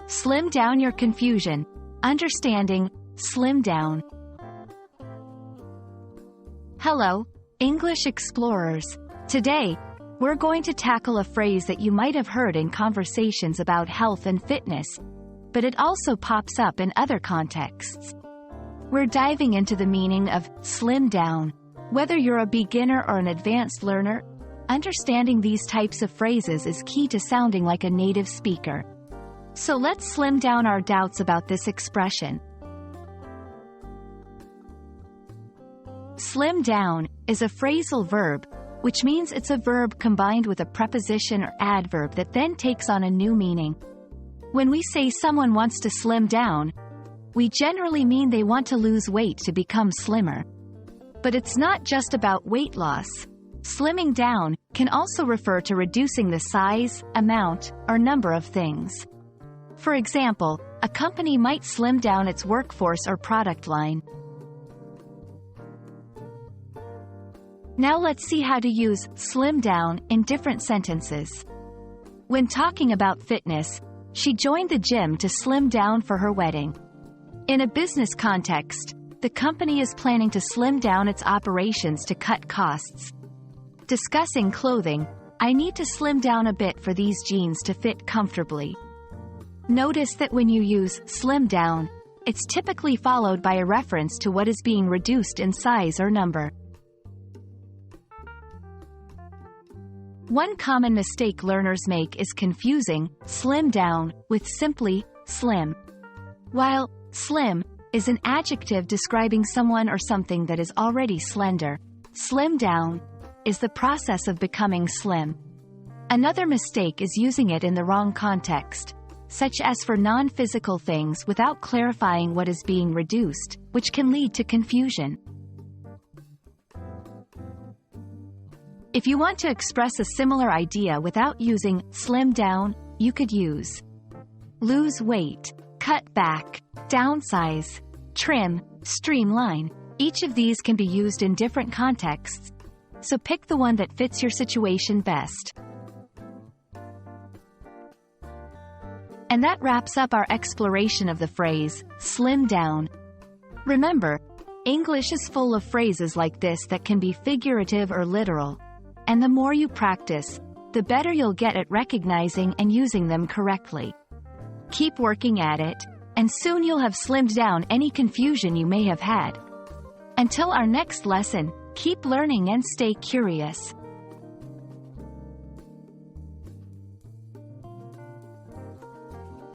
Slim down your confusion. Understanding, slim down. Hello, English explorers. Today, we're going to tackle a phrase that you might have heard in conversations about health and fitness, but it also pops up in other contexts. We're diving into the meaning of slim down. Whether you're a beginner or an advanced learner, understanding these types of phrases is key to sounding like a native speaker. So let's slim down our doubts about this expression. Slim down is a phrasal verb, which means it's a verb combined with a preposition or adverb that then takes on a new meaning. When we say someone wants to slim down, we generally mean they want to lose weight to become slimmer. But it's not just about weight loss. Slimming down can also refer to reducing the size, amount, or number of things. For example, a company might slim down its workforce or product line. Now let's see how to use slim down in different sentences. When talking about fitness, she joined the gym to slim down for her wedding. In a business context, the company is planning to slim down its operations to cut costs. Discussing clothing, I need to slim down a bit for these jeans to fit comfortably. Notice that when you use slim down, it's typically followed by a reference to what is being reduced in size or number. One common mistake learners make is confusing slim down with simply slim. While slim is an adjective describing someone or something that is already slender, slim down is the process of becoming slim. Another mistake is using it in the wrong context, such as for non-physical things without clarifying what is being reduced, which can lead to confusion. If you want to express a similar idea without using slim down, you could use lose weight, cut back, downsize, trim, streamline. Each of these can be used in different contexts, so pick the one that fits your situation best. And that wraps up our exploration of the phrase, slim down. Remember, English is full of phrases like this that can be figurative or literal, and the more you practice, the better you'll get at recognizing and using them correctly. Keep working at it, and soon you'll have slimmed down any confusion you may have had. Until our next lesson, keep learning and stay curious.